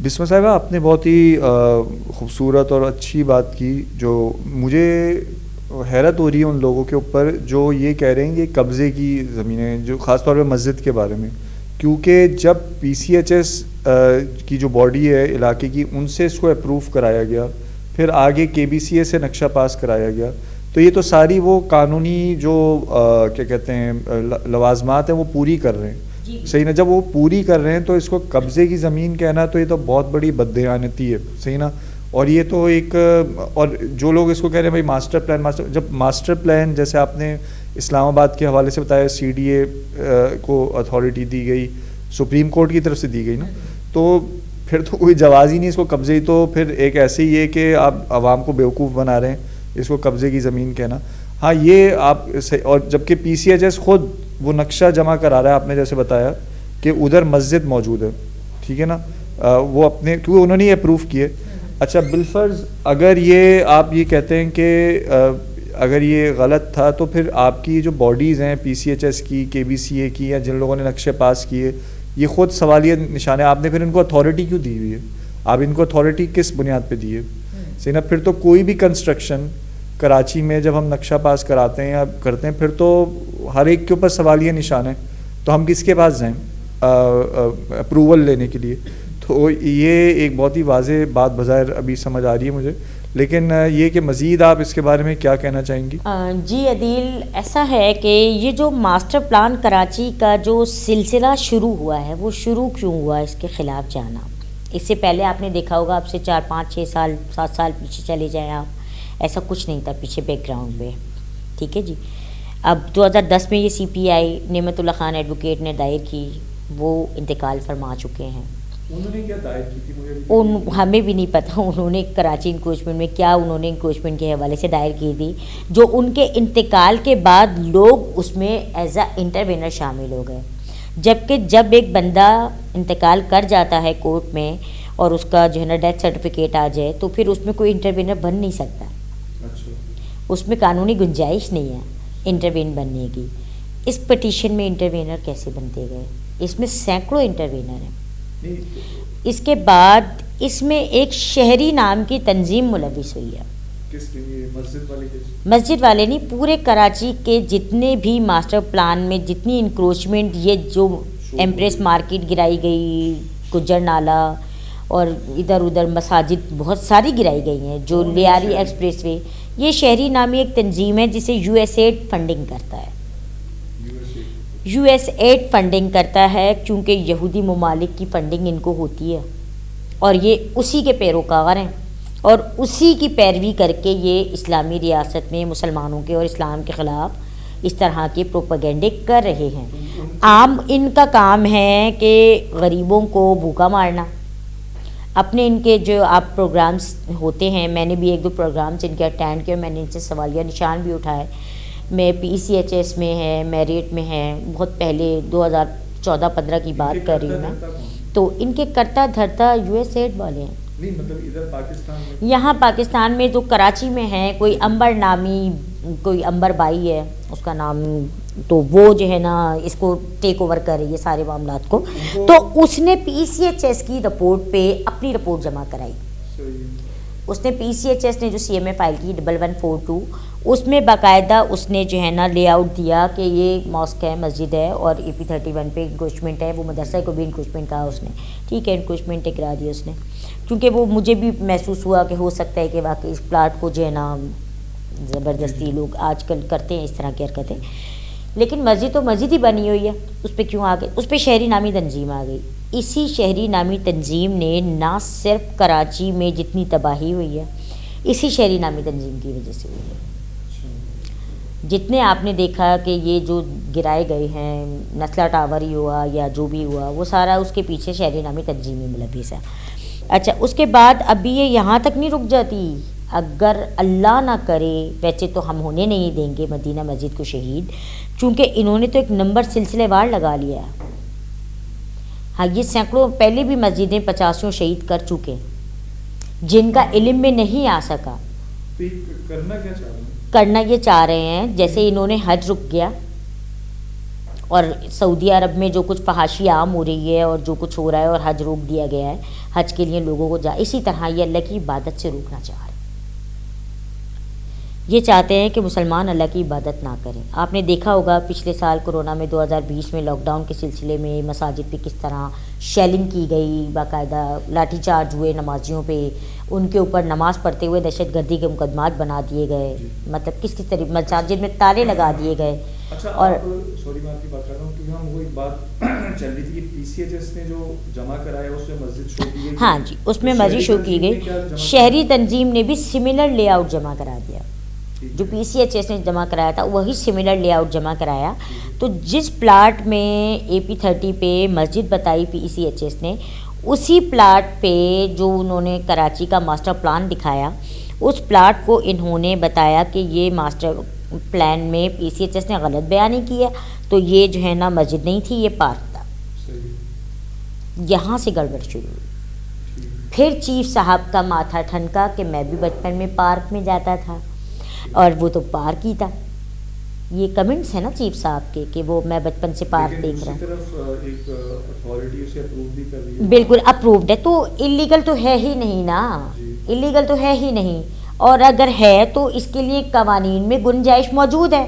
بسمہ صاحبہ آپ نے بہت ہی خوبصورت اور اچھی بات کی. جو مجھے حیرت ہو رہی ہے ان لوگوں کے اوپر جو یہ کہہ رہے ہیں کہ قبضے کی زمینیں, جو خاص طور پہ مسجد کے بارے میں, کیونکہ جب پی سی ایچ ایس کی جو باڈی ہے علاقے کی, ان سے اس کو اپروو کرایا گیا, پھر آگے کے بی سی اے سے نقشہ پاس کرایا گیا, تو یہ تو ساری وہ قانونی جو کیا کہتے ہیں لوازمات ہیں وہ پوری کر رہے ہیں. صحیح نا, جب وہ پوری کر رہے ہیں تو اس کو قبضے کی زمین کہنا تو یہ تو بہت بڑی بددیانتی ہے. صحیح نا. اور یہ تو ایک, اور جو لوگ اس کو کہہ رہے ہیں بھائی ماسٹر پلان, جب ماسٹر پلان جیسے آپ نے اسلام آباد کے حوالے سے بتایا, سی ڈی اے کو اتھارٹی دی گئی, سپریم کورٹ کی طرف سے دی گئی نا, تو پھر تو کوئی جواز ہی نہیں اس کو قبضے ہی, تو پھر ایک ایسے ہی ہے کہ آپ عوام کو بیوقوف بنا رہے ہیں اس کو قبضے کی زمین کہنا. ہاں یہ آپ, اور جبکہ پی سی ایچ ایس خود وہ نقشہ جمع کرا رہا ہے, آپ نے جیسے بتایا کہ ادھر مسجد موجود ہے, ٹھیک ہے نا, وہ اپنے کیونکہ انہوں نے یہ اپروو کیے. اچھا بالفرض اگر یہ آپ یہ کہتے ہیں کہ اگر یہ غلط تھا, تو پھر آپ کی جو باڈیز ہیں پی سی ایچ ایس کی, کے بی سی اے کی, یا جن لوگوں نے نقشے پاس کیے, یہ خود سوالیہ نشان ہے. آپ نے پھر ان کو اتھارٹی کیوں دی ہوئی ہے؟ آپ ان کو اتھارٹی کس بنیاد پہ دی ہے؟ صحیح نا. پھر تو کوئی بھی کنسٹرکشن کراچی میں جب ہم نقشہ پاس کراتے ہیں یا کرتے ہیں, پھر تو ہر ایک کے اوپر سوالیہ نشان ہے, تو ہم کس کے پاس جائیں اپروول لینے کے لیے؟ تو یہ ایک بہت ہی واضح بات بظاہر ابھی سمجھ آ رہی ہے مجھے, لیکن یہ کہ مزید آپ اس کے بارے میں کیا کہنا چاہیں گی؟ جی عدیل, ایسا ہے کہ یہ جو ماسٹر پلان کراچی کا جو سلسلہ شروع ہوا ہے, وہ شروع کیوں ہوا اس کے خلاف جانا. اس سے پہلے آپ نے دیکھا ہوگا, اب سے 4 5 6 سال 7 سال پیچھے چلے جائیں آپ, ایسا کچھ نہیں تھا پیچھے بیک گراؤنڈ میں, ٹھیک ہے جی. اب 2010 میں یہ سی پی آئی نعمت اللہ خان ایڈوکیٹ نے دائر کی, وہ انتقال فرما چکے ہیں. انہوں نے کیا دائر کی تھی ہمیں بھی نہیں پتہ انہوں نے کراچی انکروچمنٹ میں کیا انہوں نے انکروچمنٹ کے حوالے سے دائر کی تھی, جو ان کے انتقال کے بعد لوگ اس میں ایز اے انٹروینر شامل ہو گئے. جبکہ جب ایک بندہ انتقال کر جاتا ہے کورٹ میں اور اس کا جو ہے نا ڈیتھ سرٹیفکیٹ آ جائے, تو پھر اس میں کوئی انٹروینر بن نہیں سکتا. اس میں قانونی گنجائش نہیں ہے انٹروین بننے کی. اس پٹیشن میں انٹروینر کیسے بنتے گئے؟ اس میں سینکڑوں انٹروینر ہیں. اس کے بعد اس میں ایک شہری نام کی تنظیم ملوث ہوئی ہے. مسجد والے نہیں, پورے کراچی کے جتنے بھی ماسٹر پلان میں جتنی انکروچمنٹ, یہ جو ایمپریس مارکیٹ گرائی گئی, گجر نالہ اور ادھر ادھر مساجد بہت ساری گرائی گئی ہیں, جو لیاری ایکسپریس وے, یہ شہری نامی ایک تنظیم ہے جسے یو ایس ایڈ فنڈنگ کرتا ہے. یو ایس ایڈ فنڈنگ کرتا ہے کیونکہ یہودی ممالک کی فنڈنگ ان کو ہوتی ہے, اور یہ اسی کے پیروکار ہیں, اور اسی کی پیروی کر کے یہ اسلامی ریاست میں مسلمانوں کے اور اسلام کے خلاف اس طرح کے پروپیگنڈے کر رہے ہیں. عام ان کا کام ہے کہ غریبوں کو بھوکا مارنا. اپنے ان کے جو آپ پروگرامز ہوتے ہیں, میں نے بھی 1 2 پروگرامز ان کے اٹینڈ کیے, میں نے ان سے سوالیہ نشان بھی اٹھائے. میں پی سی ایچ ایس میں ہے, میریٹ میں ہے, بہت پہلے 2014-15 کی بات کر رہی ہوں میں, تو ان کے کرتا دھرتا یو ایس ایڈ والے ہیں. یہاں پاکستان میں جو کراچی میں ہیں, کوئی امبر نامی, کوئی امبر بائی ہے اس کا نام, تو وہ جو ہے نا اس کو ٹیک اوور کر رہی ہے سارے معاملات کو. تو اس نے پی سی ایچ ایس کی رپورٹ پہ اپنی رپورٹ جمع کرائی. اس نے پی سی ایچ ایس نے جو سی ایم اے فائل کی 1142, اس میں باقاعدہ اس نے جو ہے نا لے آؤٹ دیا کہ یہ ماسک ہے, مسجد ہے, اور اے پی 31 پہ انکروچمنٹ ہے. وہ مدرسہ کو بھی انکروچمنٹ کہا اس نے, ٹھیک ہے, انکروچمنٹ کرا دی اس نے, کیونکہ وہ مجھے بھی محسوس ہوا کہ ہو سکتا ہے کہ واقعی اس پلاٹ کو جو ہے نا زبردستی لوگ آج کل کرتے ہیں اس طرح کی حرکتیں. لیکن مسجد تو مسجد ہی بنی ہوئی ہے, اس پہ کیوں آ گئے؟ اس پہ شہری نامی تنظیم آ گئی. اسی شہری نامی تنظیم نے نہ صرف کراچی میں جتنی تباہی ہوئی ہے, اسی شہری نامی تنظیم کی وجہ سے ہوئی ہے. جتنے آپ نے دیکھا کہ یہ جو گرائے گئے ہیں, نسلہ ٹاور ہی ہوا یا جو بھی ہوا, وہ سارا اس کے پیچھے شہری نامی تنظیم میں ملوث ہے. اچھا, اس کے بعد ابھی یہ یہاں تک نہیں رک جاتی. اگر اللہ نہ کرے, ویسے تو ہم ہونے نہیں دیں گے مدینہ مسجد کو شہید, چونکہ انہوں نے تو ایک نمبر سلسلے وار لگا لیا ہے. ہاں, یہ سینکڑوں پہلے بھی مسجدیں 85 شہید کر چکے, جن کا علم میں نہیں آ سکا. کرنا کیا چاہ رہے ہیں؟ کرنا یہ چاہ رہے ہیں جیسے انہوں نے حج رک گیا, اور سعودی عرب میں جو کچھ فحاشی عام ہو رہی ہے اور جو کچھ ہو رہا ہے, اور حج روک دیا گیا ہے. حج کے لیے لوگوں کو اسی طرح یہ اللہ کی عبادت سے روکنا چاہ رہے ہیں. یہ چاہتے ہیں کہ مسلمان اللہ کی عبادت نہ کریں. آپ نے دیکھا ہوگا پچھلے سال کورونا میں 2020 میں لاک ڈاؤن کے سلسلے میں مساجد پہ کس طرح شیلنگ کی گئی، باقاعدہ لاٹھی چارج ہوئے نمازیوں پہ، ان کے اوپر نماز پڑھتے ہوئے دہشت گردی کے مقدمات بنا دیے گئے، مطلب کس طریقے مساجد میں تالے لگا دیے گئے. اچھا، اور سوری میں آپ کی بات کر رہا ہوں کیونکہ ہم وہ ایک بات چل رہی تھی کہ پی سی ایچ ایس نے جو جمع کرایا اس میں مسجد شو کی گئی. ہاں جی، اس میں مسجد شو کی گئی. شہری تنظیم نے بھی سملر لے آؤٹ جمع کرا دیا. جو پی سی ایچ ایس نے جمع کرایا تھا وہی سملر لے آؤٹ جمع کرایا. تو جس پلاٹ میں اے پی 30 پہ مسجد بتائی پی سی ایچ ایس نے، اسی پلاٹ پہ جو انہوں نے کراچی کا ماسٹر پلان دکھایا، اس پلاٹ کو انہوں نے بتایا کہ یہ ماسٹر پلان میں پی سی ایچ ایس نے غلط بیانی کی ہے، تو یہ جو ہے نا مسجد نہیں تھی، یہ پارک تھا. یہاں سے گڑبڑ شروع ہوئی. پھر چیف صاحب کا ماتھا ٹھنکا کہ میں بھی بچپن میں پارک میں جاتا تھا اور وہ تو پارک ہی تھا. یہ کمنٹس ہیں نا چیف صاحب کے کہ وہ میں بچپن سے پارک دیکھ رہا ہوں. بالکل اپرووڈ ہے، تو اللیگل تو ہے ہی نہیں نا، اللیگل تو ہے ہی نہیں. اور اگر ہے تو اس کے لیے قوانین میں گنجائش موجود ہے.